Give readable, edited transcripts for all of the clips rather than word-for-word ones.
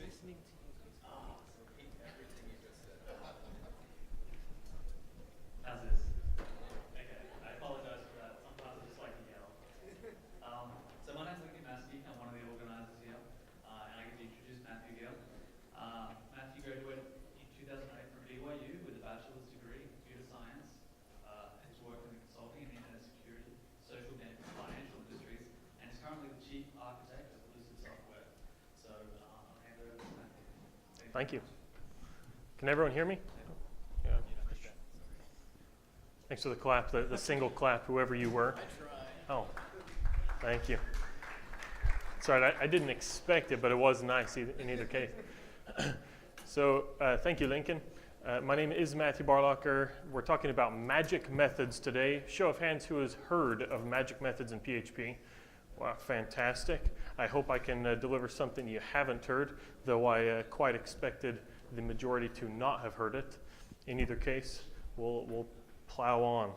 How's this? Okay, I apologize for that. Sometimes I just like to yell. So my name's Lincoln Maskey. I'm one of the organisers here, and I get to introduce Matthew Gill. Matthew graduated in 2008 from BYU with a bachelor's degree in computer science. Has worked in the consulting and internet security, social and financial industries, and is currently the chief architect of Lucid Software. So I'll hand it over to Matthew. Thank you. Can everyone hear me? Yeah. Thanks for the clap, the single clap, whoever you were. Oh, thank you. Sorry, I didn't expect it, but it was nice in either case. So thank you, Lincoln. My name is Matthew Barlocker. We're talking about magic methods today. Show of hands, who has heard of magic methods in PHP? Wow, fantastic. I hope I can deliver something you haven't heard, though I quite expected the majority to not have heard it. In either case, we'll plow on.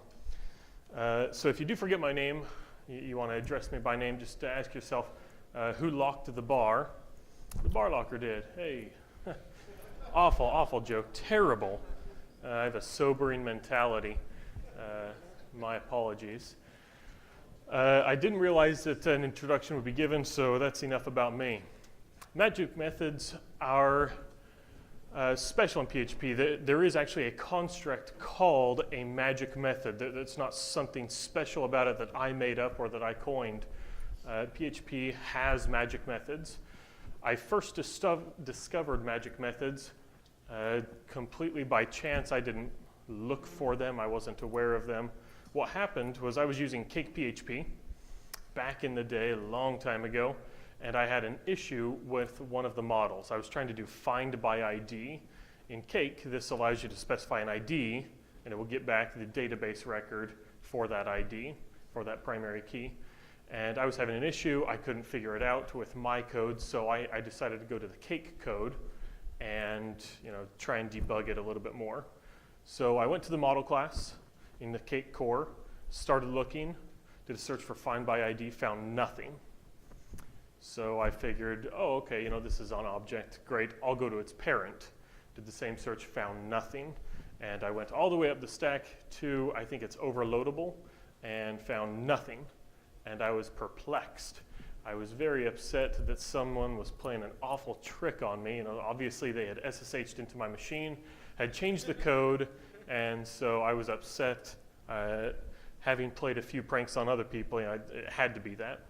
So if you do forget my name, you want to address me by name, just ask yourself, who locked the bar? The Barlocker did. Hey. Awful joke. Terrible. I have a sobering mentality. My apologies. I didn't realize that an introduction would be given, so that's enough about me. Magic methods are special in PHP. There is actually a construct called a magic method. That's not something special about it that I made up or that I coined. PHP has magic methods. I first discovered magic methods completely by chance. I didn't look for them. I wasn't aware of them. What happened was I was using Cake PHP back in the day, a long time ago, and I had an issue with one of the models. I was trying to do find by ID. In Cake, this allows you to specify an ID, and it will get back the database record for that ID, for that primary key. And I was having an issue. I couldn't figure it out with my code, so I decided to go to the Cake code and try and debug it a little bit more. So I went to the model class in the Cake core, started looking, did a search for find by ID, found nothing. So I figured, oh, okay, this is on object, great, I'll go to its parent. Did the same search, found nothing. And I went all the way up the stack to, I think it's overloadable, and found nothing. And I was perplexed. I was very upset that someone was playing an awful trick on me. Obviously they had SSH'd into my machine, had changed the code, and so I was upset. Having played a few pranks on other people, it had to be that.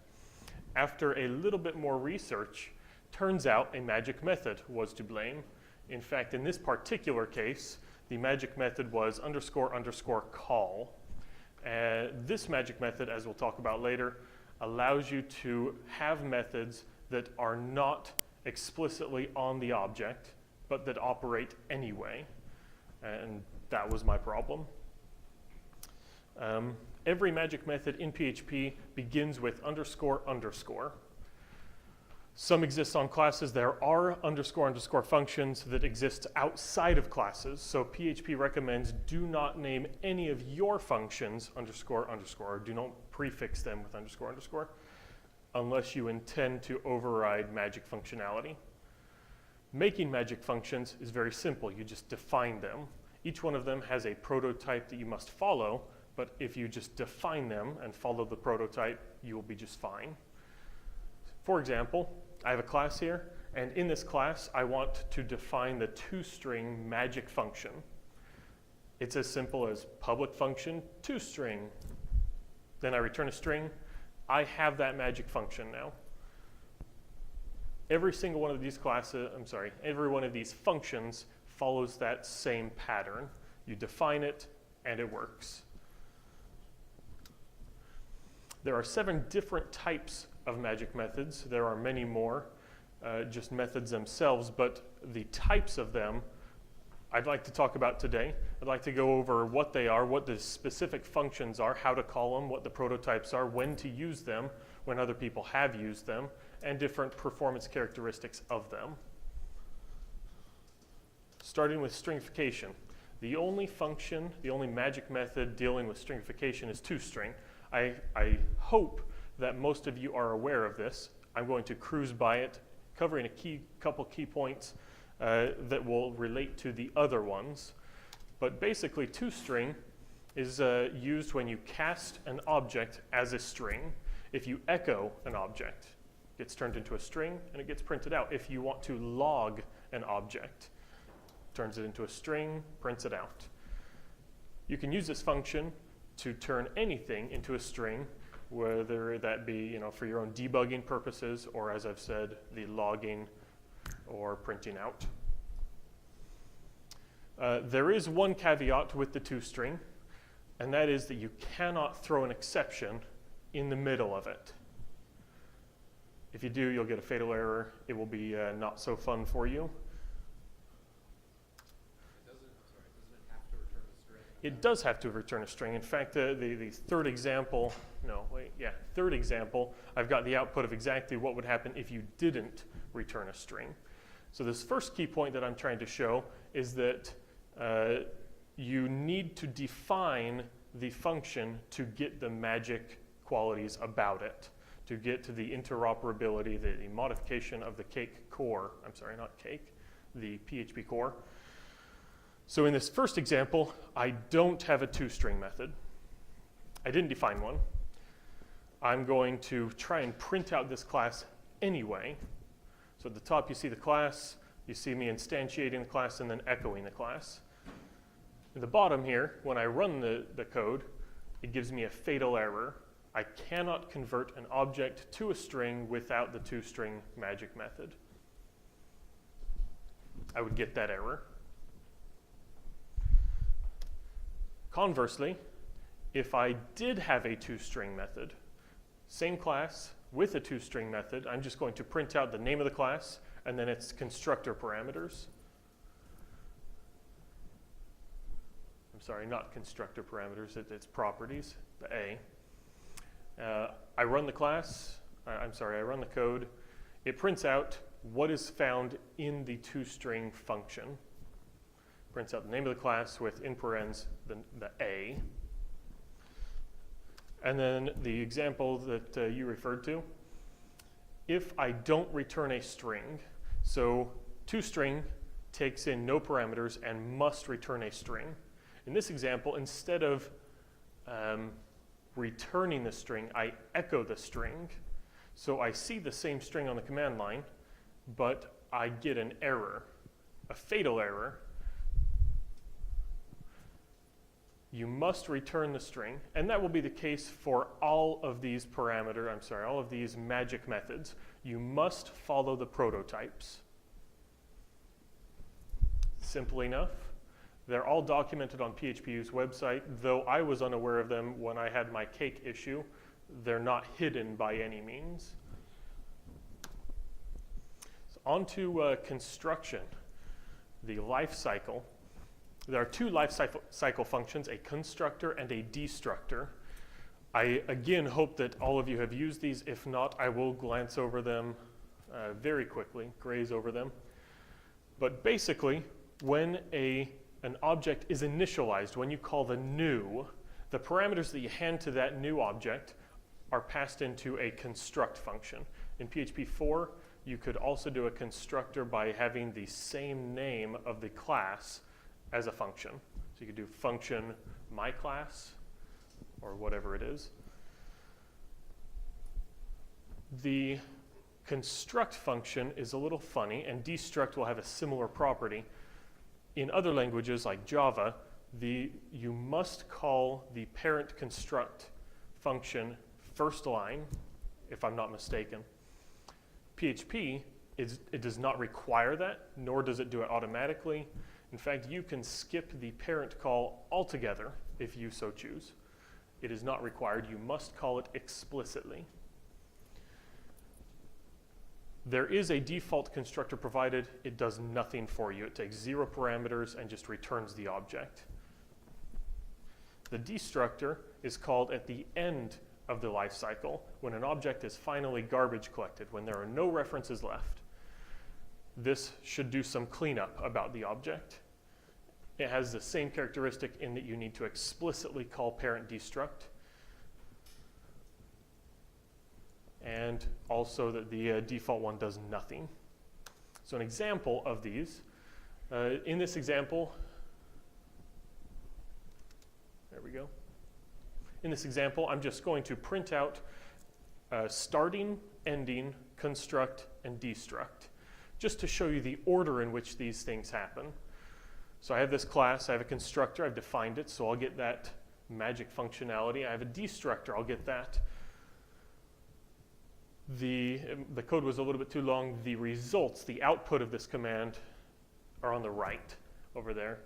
After a little bit more research, turns out a magic method was to blame. In fact, in this particular case, the magic method was __ call. This magic method, as we'll talk about later, allows you to have methods that are not explicitly on the object, but that operate anyway. And that was my problem. Every magic method in PHP begins with __. Some exist on classes. There are __ functions that exist outside of classes. So PHP recommends do not name any of your functions __, or do not prefix them with __, unless you intend to override magic functionality. Making magic functions is very simple. You just define them. Each one of them has a prototype that you must follow, but if you just define them and follow the prototype, you will be just fine. For example, I have a class here, and in this class, I want to define the toString magic function. It's as simple as public function toString. Then I return a string. I have that magic function now. Every single one of these every one of these functions follows that same pattern. You define it, and it works. There are 7 different types of magic methods. There are many more, just methods themselves, but the types of them I'd like to talk about today. I'd like to go over what they are, what the specific functions are, how to call them, what the prototypes are, when to use them, when other people have used them, and different performance characteristics of them. Starting with stringification. The only function, the only magic method dealing with stringification is toString. I hope that most of you are aware of this. I'm going to cruise by it covering a couple key points that will relate to the other ones. But basically, toString is used when you cast an object as a string. If you echo an object, it gets turned into a string and it gets printed out. If you want to log an object, turns it into a string, prints it out. You can use this function to turn anything into a string, whether that be for your own debugging purposes or, as I've said, the logging or printing out. There is one caveat with the toString, and that is that you cannot throw an exception in the middle of it. If you do, you'll get a fatal error. It will be not so fun for you. It does have to return a string. In fact, the third example, third example, I've got the output of exactly what would happen if you didn't return a string. So this first key point that I'm trying to show is that you need to define the function to get the magic qualities about it, to get to the interoperability, the modification of the cake core. I'm sorry, not cake, the PHP core. So in this first example, I don't have a toString method. I didn't define one. I'm going to try and print out this class anyway. So at the top you see the class, you see me instantiating the class and then echoing the class. At the bottom here, when I run the code, it gives me a fatal error. I cannot convert an object to a string without the toString magic method. I would get that error. Conversely, if I did have a toString method, same class with a toString method, I'm just going to print out the name of the class and then its constructor parameters. I'm sorry, not constructor parameters, it's properties, the A. I run the class, I run the code. It prints out what is found in the toString function. Prints out the name of the class with, in parens, the A. And then the example that you referred to, if I don't return a string, so toString takes in no parameters and must return a string. In this example, instead of returning the string, I echo the string. So I see the same string on the command line, but I get an error, a fatal error. You must return the string, and that will be the case for all of these all of these magic methods. You must follow the prototypes. Simple enough. They're all documented on PHPU's website, though I was unaware of them when I had my cake issue. They're not hidden by any means. So on to construction, the life cycle. There are two life cycle functions, a constructor and a destructor. I again hope that all of you have used these. If not, I will glance over them very quickly, graze over them. But basically, when an object is initialized, when you call the new, the parameters that you hand to that new object are passed into a construct function. In PHP 4, you could also do a constructor by having the same name of the class as a function. So you could do function myClass or whatever it is. The construct function is a little funny, and destruct will have a similar property. In other languages like Java, you must call the parent construct function first line, if I'm not mistaken. PHP, it does not require that, nor does it do it automatically. In fact, you can skip the parent call altogether if you so choose. It is not required. You must call it explicitly. There is a default constructor provided. It does nothing for you. It takes 0 parameters and just returns the object. The destructor is called at the end of the life cycle, when an object is finally garbage collected, when there are no references left. This should do some cleanup about the object. It has the same characteristic in that you need to explicitly call parent destruct, and also that the default one does nothing. So an example of these, in this example, there we go. In this example, I'm just going to print out starting, ending, construct, and destruct, just to show you the order in which these things happen. So I have this class, I have a constructor, I've defined it, so I'll get that magic functionality. I have a destructor, I'll get that. The code was a little bit too long. The results, the output of this command are on the right over there.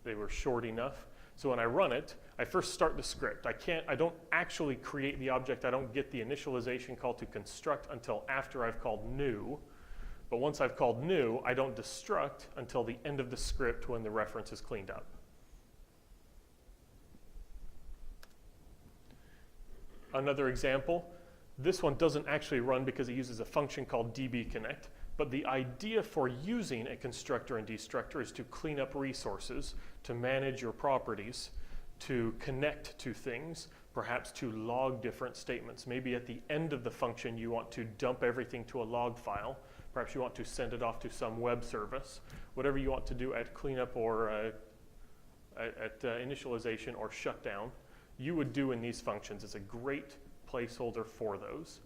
They were short enough. So when I run it, I first start the script. I don't actually create the object. I don't get the initialization call to construct until after I've called new. But once I've called new, I don't destruct until the end of the script when the reference is cleaned up. Another example, this one doesn't actually run because it uses a function called dbconnect, but the idea for using a constructor and destructor is to clean up resources, to manage your properties, to connect to things, perhaps to log different statements. Maybe at the end of the function you want to dump everything to a log file. Perhaps you want to send it off to some web service. Whatever you want to do at cleanup or at initialization or shutdown, you would do in these functions. It's a great placeholder for those.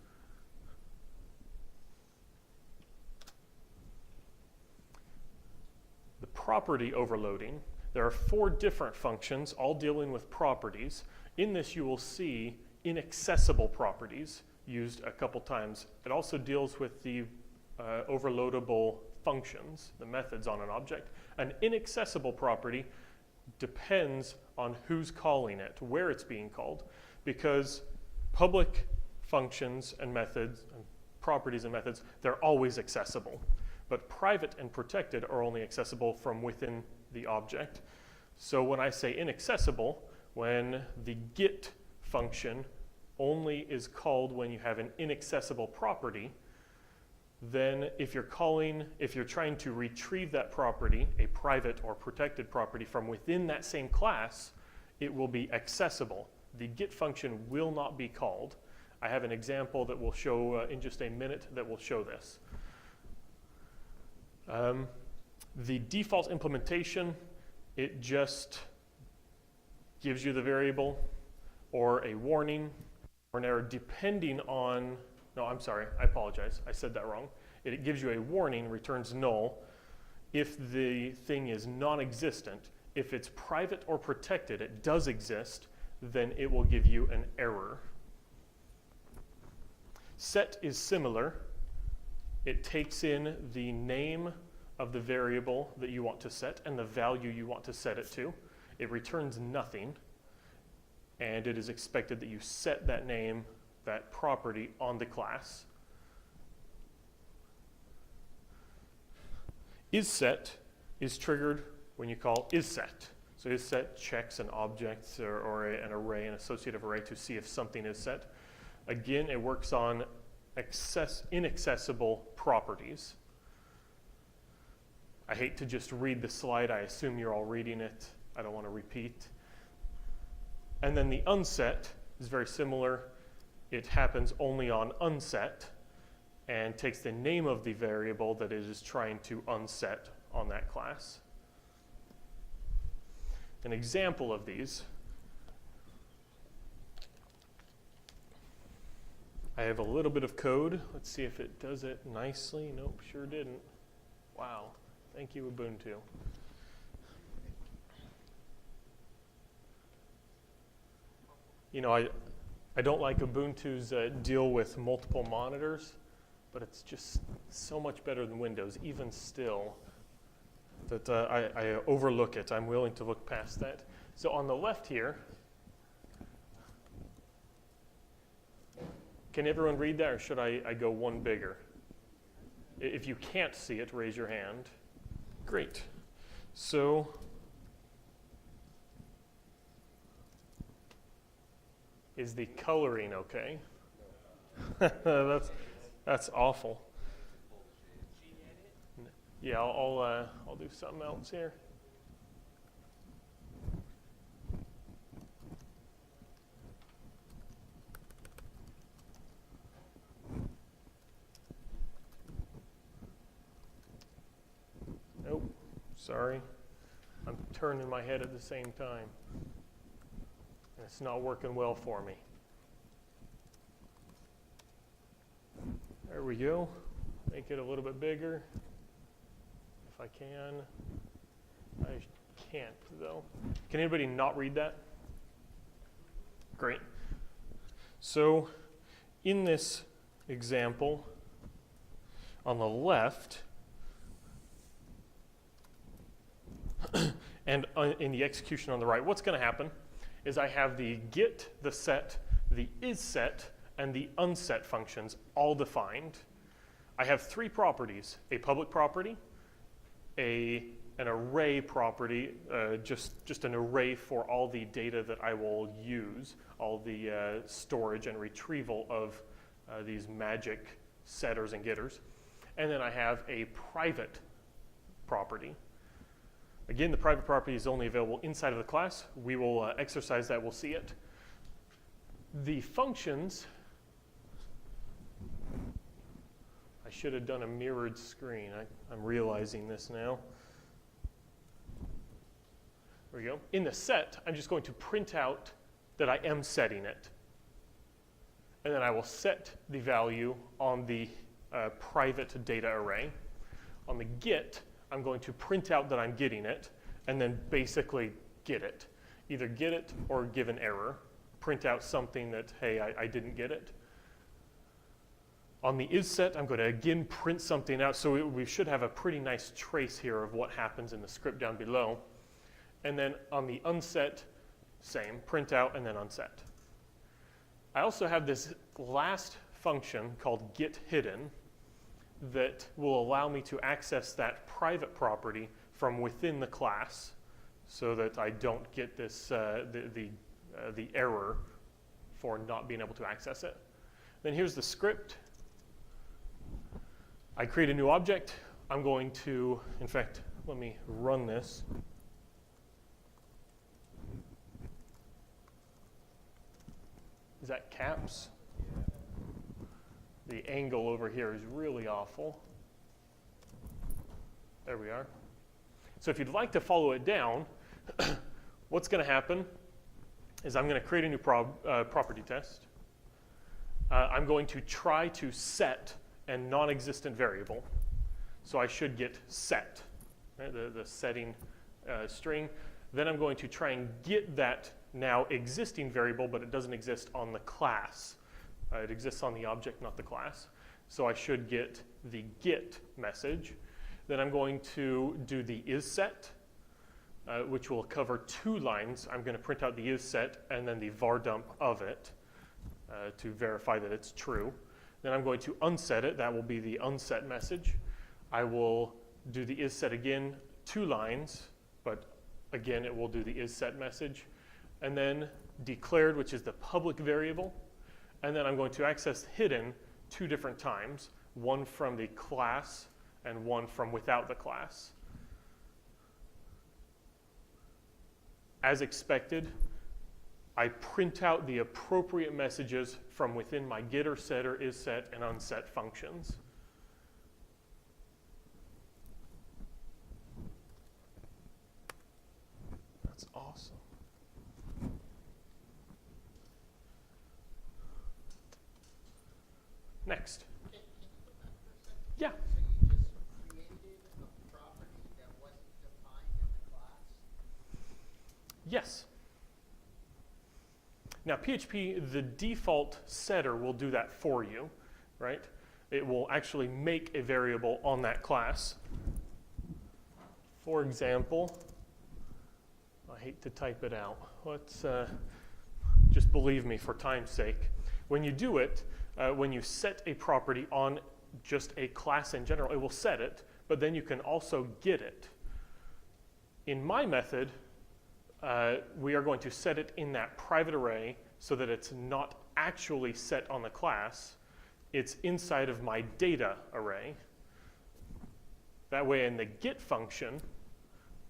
The property overloading. There are 4 different functions, all dealing with properties. In this, you will see inaccessible properties used a couple times. It also deals with the overloadable functions, the methods on an object. An inaccessible property depends on who's calling it, where it's being called, because public functions and methods, and properties and methods, they're always accessible. But private and protected are only accessible from within the object. So when I say inaccessible, when the get function only is called when you have an inaccessible property, then if you're trying to retrieve that property, a private or protected property from within that same class, it will be accessible. The get function will not be called. I have an example that we'll show in just a minute that will show this. The default implementation, it just gives you the variable or a warning or an error depending on, no, I'm sorry, I apologize, I said that wrong. It gives you a warning, returns null. If the thing is non-existent, if it's private or protected, it does exist, then it will give you an error. Set is similar. It takes in the name of the variable that you want to set and the value you want to set it to. It returns nothing, and it is expected that you set that name, that property, on the class. IsSet is triggered when you call isSet. So isSet checks an object or an array, an associative array, to see if something is set. Again, it works on inaccessible properties. I hate to just read the slide. I assume you're all reading it. I don't want to repeat. And then the unset is very similar. It happens only on unset and takes the name of the variable that it is trying to unset on that class. An example of these, I have a little bit of code. Let's see if it does it nicely. Nope, sure didn't. Wow. Thank you, Ubuntu. You know, I don't like Ubuntu's deal with multiple monitors, but it's just so much better than Windows, even still, that I overlook it. I'm willing to look past that. So on the left here, can everyone read that, or should I go one bigger? If you can't see it, raise your hand. Great. So is the coloring okay? That's awful. Yeah, I'll do something else here. sorry. I'm turning my head at the same time. And it's not working well for me. There we go. Make it a little bit bigger, if I can. I can't, though. Can anybody not read that? Great. So, in this example, on the left, and in the execution on the right, what's going to happen is I have the get, the set, the isSet, and the unset functions all defined. I have three properties: a public property, an array property, just an array for all the data that I will use, all the storage and retrieval of these magic setters and getters. And then I have a private property. Again, the private property is only available inside of the class. We will exercise that, we'll see it. The functions, I should have done a mirrored screen. I'm realizing this now. There we go. In the set, I'm just going to print out that I am setting it. And then I will set the value on the private data array. On the get, I'm going to print out that I'm getting it, and then basically get it. Either get it or give an error. Print out something that, hey, I didn't get it. On the isSet, I'm going to again print something out, so we should have a pretty nice trace here of what happens in the script down below. And then on the unset, same, print out and then unset. I also have this last function called getHidden that will allow me to access that private property from within the class so that I don't get this the error for not being able to access it. Then here's the script. I create a new object. I'm going to, in fact, let me run this. Is that caps? The angle over here is really awful. There we are. So if you'd like to follow it down, what's going to happen is I'm going to create a new property test. I'm going to try to set a non-existent variable. So I should get set, right, the setting string. Then I'm going to try and get that now existing variable, but it doesn't exist on the class. It exists on the object, not the class. So I should get the get message. Then I'm going to do the isSet, which will cover 2 lines. I'm going to print out the isSet and then the var dump of it to verify that it's true. Then I'm going to unset it. That will be the unset message. I will do the isSet again, 2 lines, but again, it will do the isSet message. And then declared, which is the public variable. And then I'm going to access hidden 2 different times, one from the class and one from without the class. As expected, I print out the appropriate messages from within my getter, setter, isSet, and unset functions. That's awesome. Next. Yeah. So you just created a property that wasn't defined in the class? Yes. Now, PHP, the default setter will do that for you, right? It will actually make a variable on that class. For example, I hate to type it out. Let's just believe me for time's sake. When you do it, when you set a property on just a class in general, it will set it, but then you can also get it. In my method, we are going to set it in that private array so that it's not actually set on the class. It's inside of my data array. That way in the get function,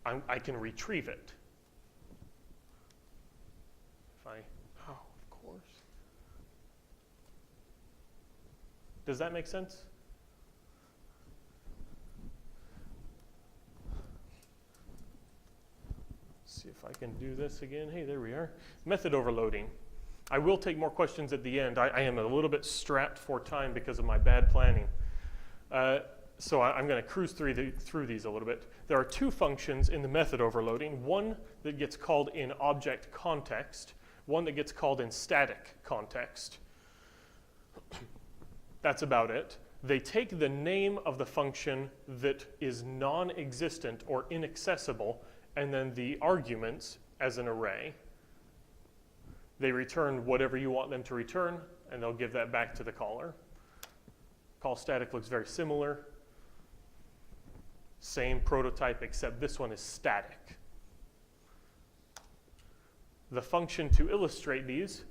I can retrieve it. Oh, of course. Does that make sense? if I can do this again. Hey, there we are. Method overloading. I will take more questions at the end. I am a little bit strapped for time because of my bad planning. So I'm going to cruise through these a little bit. There are two functions in the method overloading. One that gets called in object context, one that gets called in static context. That's about it. They take the name of the function that is non-existent or inaccessible, and then the arguments as an array. They return whatever you want them to return, and they'll give that back to the caller. Call static looks very similar. Same prototype, except this one is static. The function to illustrate these,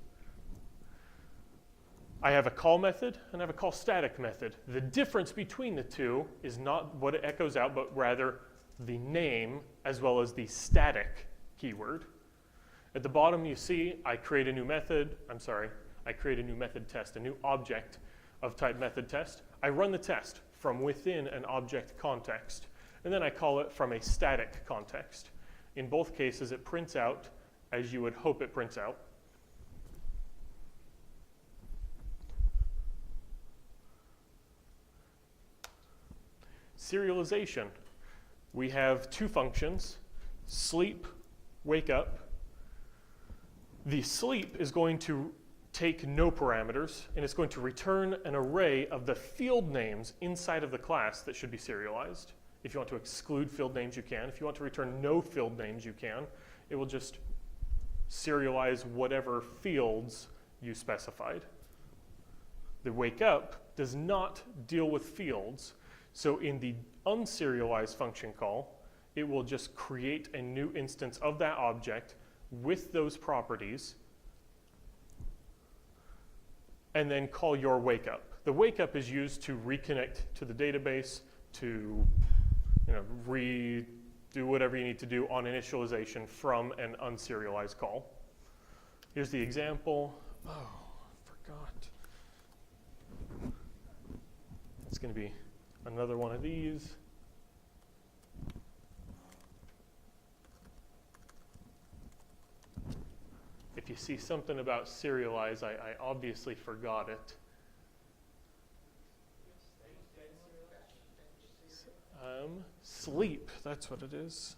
I have a call method and I have a call static method. The difference between the two is not what it echoes out, but rather the name as well as the static keyword. At the bottom you see I create a new method, I create a new method test, a new object of type method test. I run the test from within an object context, and then I call it from a static context. In both cases it prints out as you would hope it prints out. Serialization. We have two functions, sleep, wake up. The sleep is going to take no parameters, and it's going to return an array of the field names inside of the class that should be serialized. If you want to exclude field names, you can. If you want to return no field names, you can. It will just serialize whatever fields you specified. The wake up does not deal with fields. So in the unserialized function call, it will just create a new instance of that object with those properties and then call your wake up. The wake up is used to reconnect to the database, to do whatever you need to do on initialization from an unserialized call. Here's the example. Oh, I forgot. It's going to be another one of these. If you see something about serialize, I obviously forgot it. Sleep, that's what it is.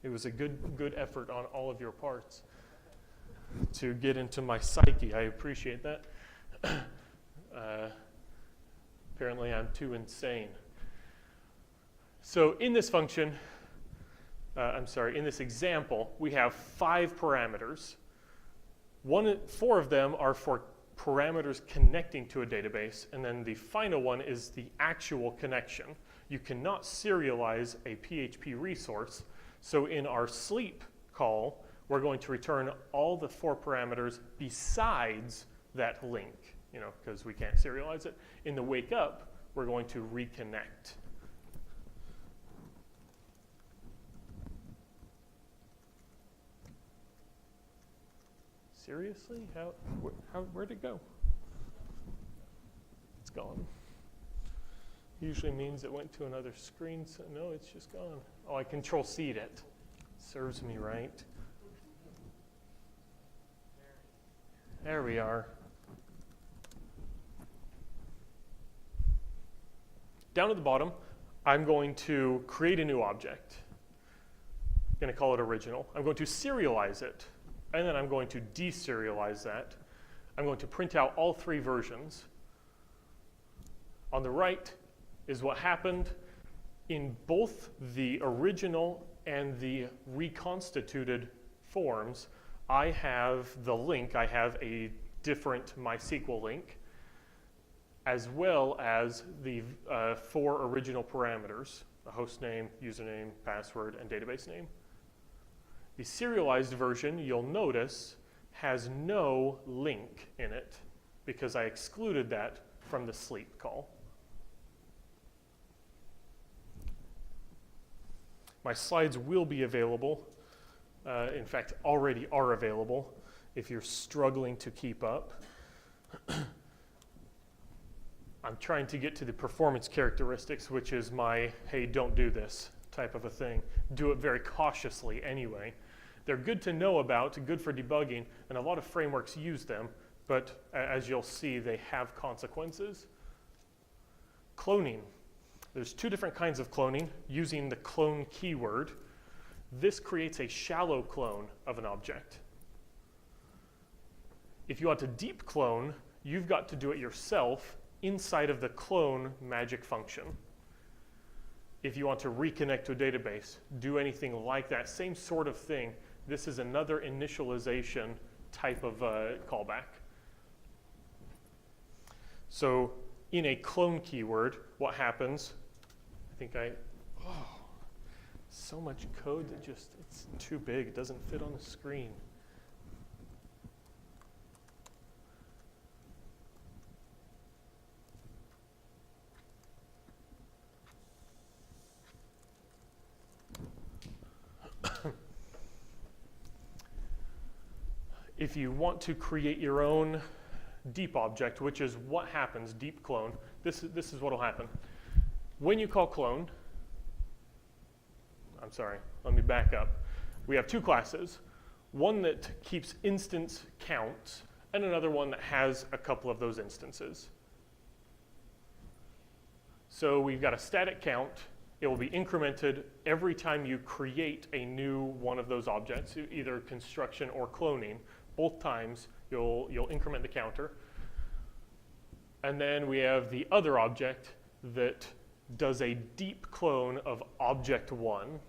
It was a good effort on all of your parts to get into my psyche. I appreciate that. Apparently I'm too insane. So in this function, in this example, we have 5 parameters. 4 of them are for parameters connecting to a database, and then the final one is the actual connection. You cannot serialize a PHP resource, so in our sleep call, we're going to return all the 4 parameters besides that link, because we can't serialize it. In the wake up, we're going to reconnect. Seriously? Where'd it go? It's gone. Usually means it went to another screen, so no, it's just gone. Oh, I Control-C'd it. Serves me right. There we are. Down at the bottom, I'm going to create a new object. I'm going to call it original. I'm going to serialize it, and then I'm going to deserialize that. I'm going to print out all 3 versions. On the right is what happened in both the original and the reconstituted forms. I have the link, I have a different MySQL link, as well as the 4 original parameters, the host name, username, password, and database name. The serialized version, you'll notice, has no link in it because I excluded that from the sleep call. My slides will be available, in fact, already are available if you're struggling to keep up. I'm trying to get to the performance characteristics, which is my, hey, don't do this type of a thing. Do it very cautiously anyway. They're good to know about, good for debugging, and a lot of frameworks use them, but as you'll see, they have consequences. Cloning. There's two different kinds of cloning using the clone keyword. This creates a shallow clone of an object. If you want to deep clone, you've got to do it yourself inside of the clone magic function. If you want to reconnect to a database, do anything like that, same sort of thing. This is another initialization type of callback. So in a clone keyword, what happens, so much code that just, it's too big, it doesn't fit on the screen. If you want to create your own deep object, which is what happens, deep clone, this is what will happen. When you call clone, I'm sorry, let me back up. We have two classes, one that keeps instance counts, and another one that has a couple of those instances. So we've got a static count. It will be incremented every time you create a new one of those objects, either construction or cloning. Both times you'll increment the counter. And then we have the other object that does a deep clone of object 1.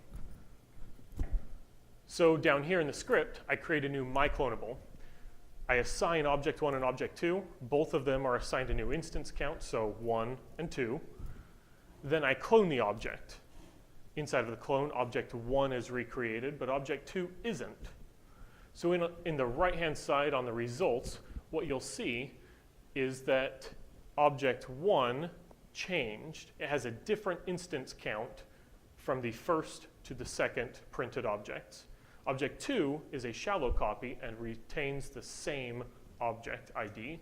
So down here in the script, I create a new myClonable. I assign object 1 and object 2. Both of them are assigned a new instance count, so 1 and 2. Then I clone the object. Inside of the clone, object 1 is recreated, but object 2 isn't. So in the right-hand side on the results, what you'll see is that object 1 changed. It has a different instance count from the first to the second printed objects. Object 2 is a shallow copy and retains the same object ID.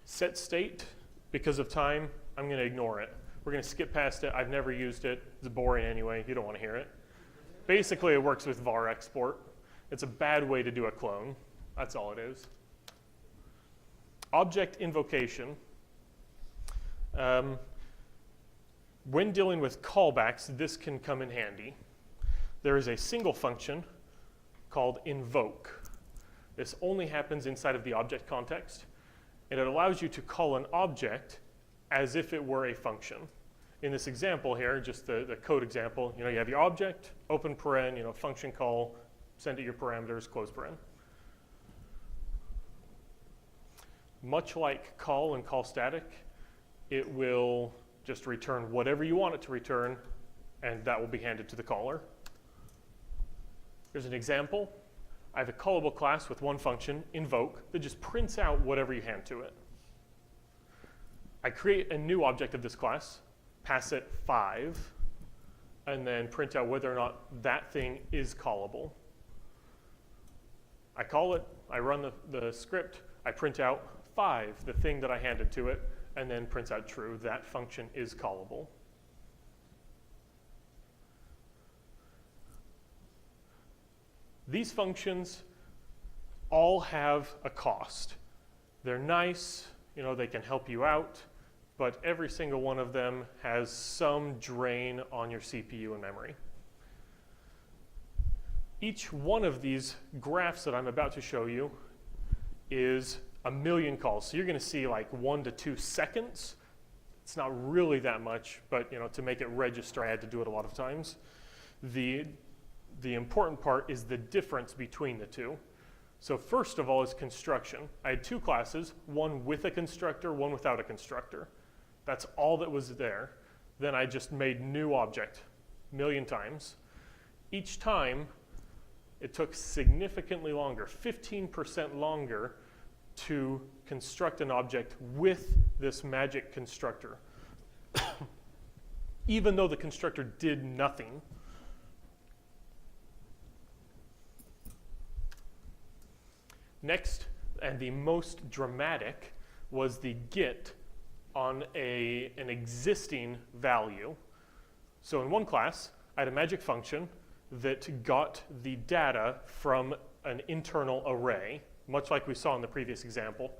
Set state, because of time, I'm going to ignore it. We're going to skip past it. I've never used it. It's boring anyway. You don't want to hear it. Basically, it works with var export. It's a bad way to do a clone. That's all it is. Object invocation. When dealing with callbacks, this can come in handy. There is a single function called invoke. This only happens inside of the object context. And it allows you to call an object as if it were a function. In this example here, just the code example, you have your object, open paren, function call, send it your parameters, close paren. Much like call and call static, it will just return whatever you want it to return, and that will be handed to the caller. Here's an example. I have a callable class with one function, invoke, that just prints out whatever you hand to it. I create a new object of this class, pass it 5, and then print out whether or not that thing is callable. I call it, I run the script, I print out 5, the thing that I handed to it, and then prints out true, that function is callable. These functions all have a cost. They're nice, they can help you out, but every single one of them has some drain on your CPU and memory. Each one of these graphs that I'm about to show you is 1,000,000 calls. So you're going to see like 1 to 2 seconds. It's not really that much, but to make it register, I had to do it a lot of times. The important part is the difference between the two. So first of all is construction. I had two classes, one with a constructor, one without a constructor. That's all that was there. Then I just made new object 1,000,000 times. Each time, it took significantly longer, 15% longer, to construct an object with this magic constructor. Even though the constructor did nothing. Next, and the most dramatic was the get on an existing value. So in one class, I had a magic function that got the data from an internal array, much like we saw in the previous example.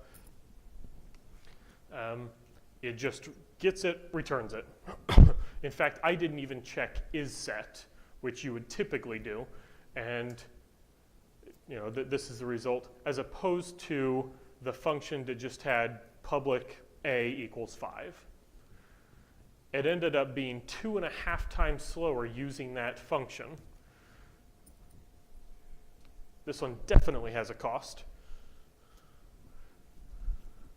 It just gets it, returns it. In fact, I didn't even check isSet, which you would typically do, and this is the result, as opposed to the function that just had public a equals 5. It ended up being 2.5 times slower using that function. This one definitely has a cost.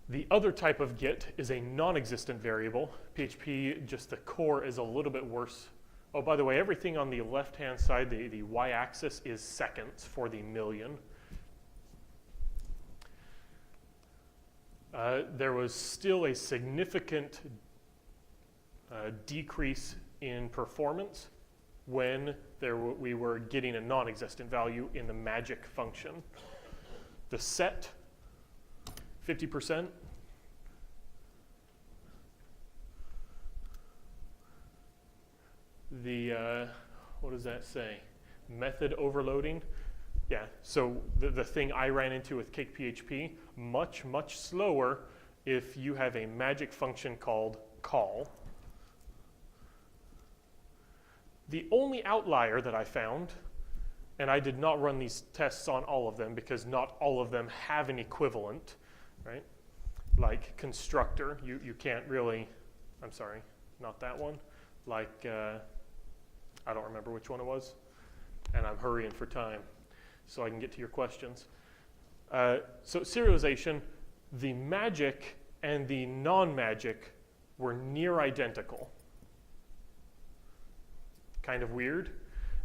The other type of get is a non-existent variable. PHP, just the core is a little bit worse. Oh, by the way, everything on the left-hand side, the y-axis is seconds for the million. There was still a significant decrease in performance when we were getting a non-existent value in the magic function. The set, 50%. The, what does that say? Method overloading. Yeah, so the thing I ran into with CakePHP, much, much slower if you have a magic function called call. The only outlier that I found, and I did not run these tests on all of them because not all of them have an equivalent, right? Like constructor, you can't really, I'm sorry, not that one. Like, I don't remember which one it was, and I'm hurrying for time so I can get to your questions. So serialization, the magic and the non-magic were near identical. Kind of weird.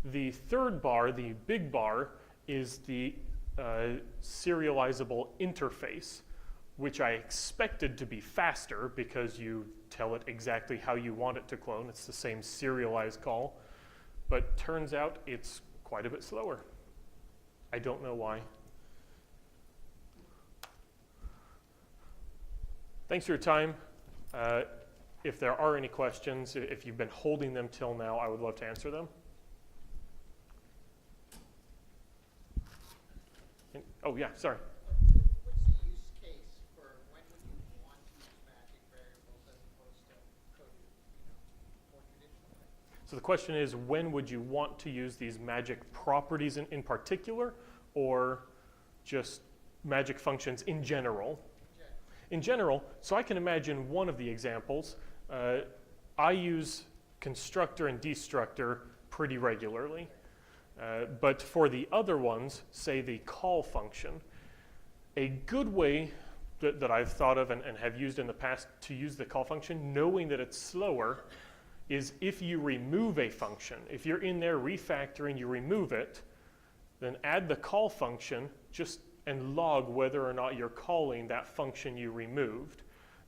The third bar, the big bar, is the serializable interface, which I expected to be faster because you tell it exactly how you want it to clone. It's the same serialized call, but turns out it's quite a bit slower. I don't know why. Thanks for your time. If there are any questions, if you've been holding them till now, I would love to answer them. Oh yeah, sorry. What's the use case for when would you want to use magic variables as opposed to coding, more traditionally? So the question is, when would you want to use these magic properties in particular, or just magic functions in general? In general, so I can imagine one of the examples. I use constructor and destructor pretty regularly. But for the other ones, say the call function, a good way that I've thought of and have used in the past to use the call function, knowing that it's slower, is if you remove a function. If you're in there refactoring, you remove it, then add the call function and log whether or not you're calling that function you removed.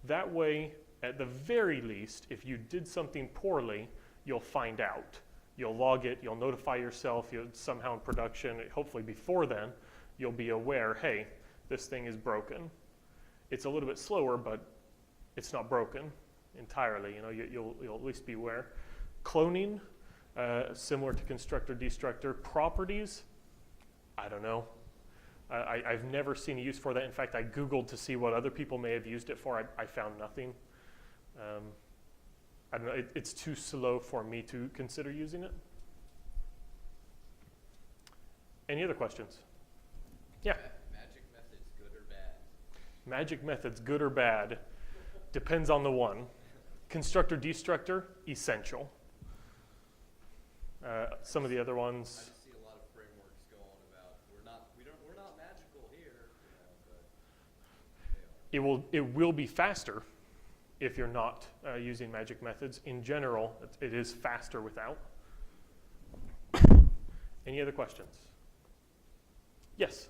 That way, at the very least, if you did something poorly, you'll find out. You'll log it, you'll notify yourself, you'll somehow in production, hopefully before then, you'll be aware, hey, this thing is broken. It's a little bit slower, but it's not broken entirely. You'll at least be aware. Cloning, similar to constructor, destructor. Properties, I don't know. I've never seen a use for that. In fact, I Googled to see what other people may have used it for. I found nothing. I don't know, it's too slow for me to consider using it. Any other questions? Yeah? Magic methods, good or bad? Magic methods, good or bad, depends on the one. Constructor, destructor, essential. Some of the other ones. I just see a lot of frameworks go on about we're not magical here, but they are. It will be faster if you're not using magic methods. In general, it is faster without. Any other questions? Yes?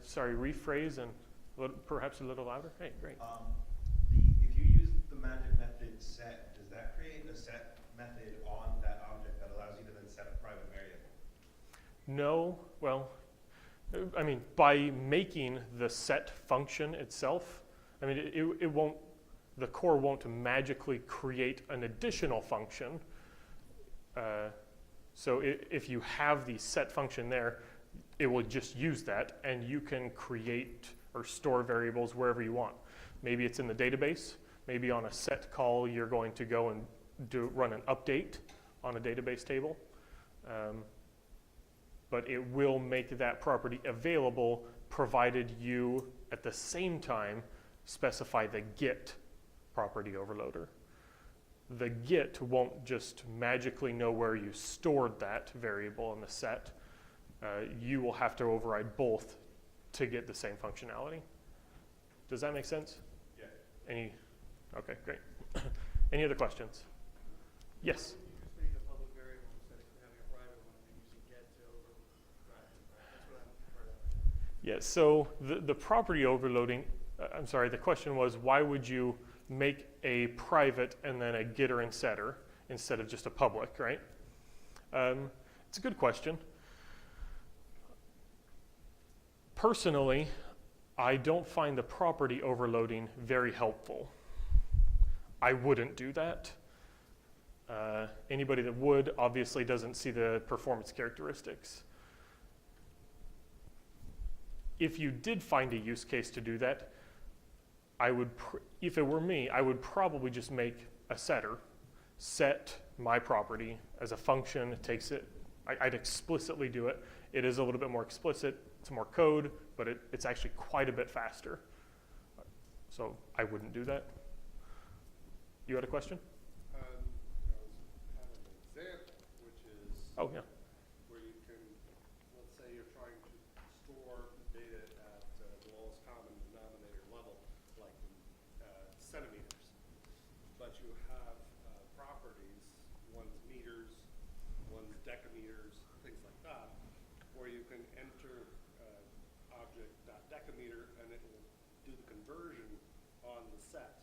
Sorry, rephrase and Perhaps a little louder? Hey, great. If you use the magic method set, does that create a set method on that object that allows you to then set a private variable? No, well, I mean, by making the set function itself, I mean, it won't, the core won't magically create an additional function. So if you have the set function there, it will just use that, and you can create or store variables wherever you want. Maybe it's in the database. Maybe on a set call, you're going to go and run an update on a database table. But it will make that property available provided you, at the same time, specify the get property overloader. The get won't just magically know where you stored that variable in the set. You will have to override both to get the same functionality. Does that make sense? Yeah. Okay, great. Any other questions? Yes? You just make a public variable instead of having a private one and using get to override. That's what I'm part of. Yeah, so the property overloading, I'm sorry, the question was why would you make a private and then a getter and setter instead of just a public, right? It's a good question. Personally, I don't find the property overloading very helpful. I wouldn't do that. Anybody that would obviously doesn't see the performance characteristics. If you did find a use case to do that, I would, if it were me, I would probably just make a setter, set my property as a function. It takes it, I'd explicitly do it. It is a little bit more explicit. It's more code, but it's actually quite a bit faster. So I wouldn't do that. You had a question? I was having an example, which is Oh, yeah. where you can, let's say you're trying to store data at the lowest common denominator level, like in centimeters, but you have properties, one's meters, one's decameters, things like that, where you can enter object.decameter and it will do the conversion on the set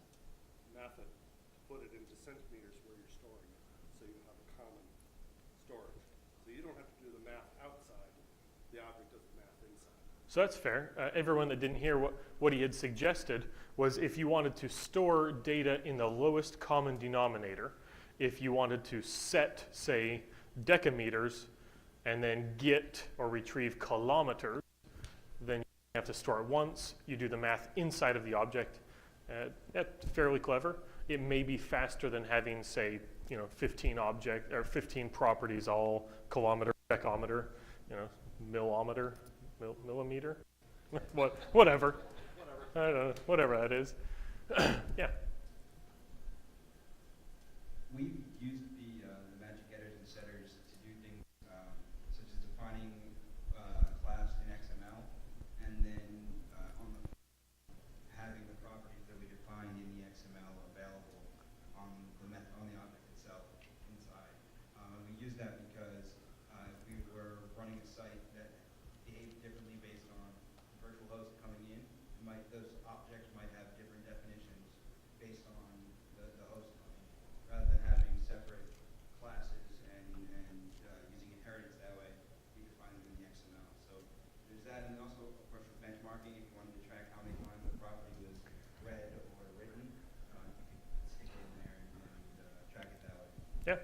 method to put it into centimeters where you're storing it, so you have a common storage. So you don't have to do the math outside, the object does the math inside. So that's fair. Everyone that didn't hear what he had suggested was if you wanted to store data in the lowest common denominator, if you wanted to set, say, decameters and then get or retrieve kilometers, then you have to store it once. You do the math inside of the object. That's fairly clever. It may be faster than having, say, 15 properties, all kilometer, decometer, millimeter, millimeter, whatever. I don't know, whatever that is. Yeah. We've used the magic getters and setters to do things such as defining a class in XML, and then having the properties that we defined in the XML available on the object itself inside. We use that because if we were running a site that behaved differently based on the virtual host coming in, those objects might have different definitions based on the host coming, rather than having separate classes and using inheritance that way. We define them in the XML. So there's that, and also, of course, for benchmarking, if you wanted to track how many times the property was read or written, you could stick it in there and track it that way. Yeah.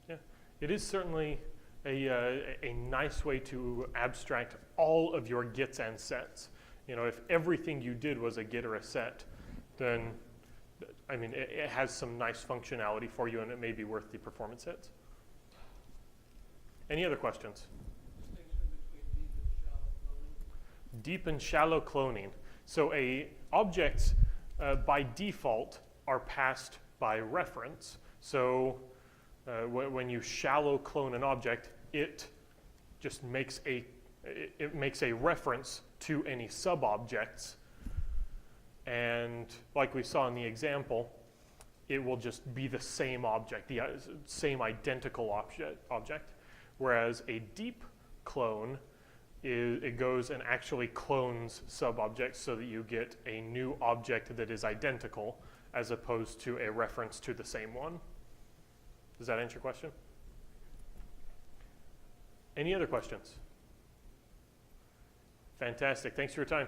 Yeah. It is certainly a nice way to abstract all of your gets and sets. If everything you did was a get or a set, then, I mean, it has some nice functionality for you, and it may be worth the performance hits. Any other questions? Distinction between deep and shallow cloning. Deep and shallow cloning. So objects, by default, are passed by reference. So when you shallow clone an object, it just makes a reference to any sub-objects, and like we saw in the example, it will just be the same object, the same identical object, whereas a deep clone it goes and actually clones sub-objects so that you get a new object that is identical as opposed to a reference to the same one. Does that answer your question? Any other questions? Fantastic. Thanks for your time.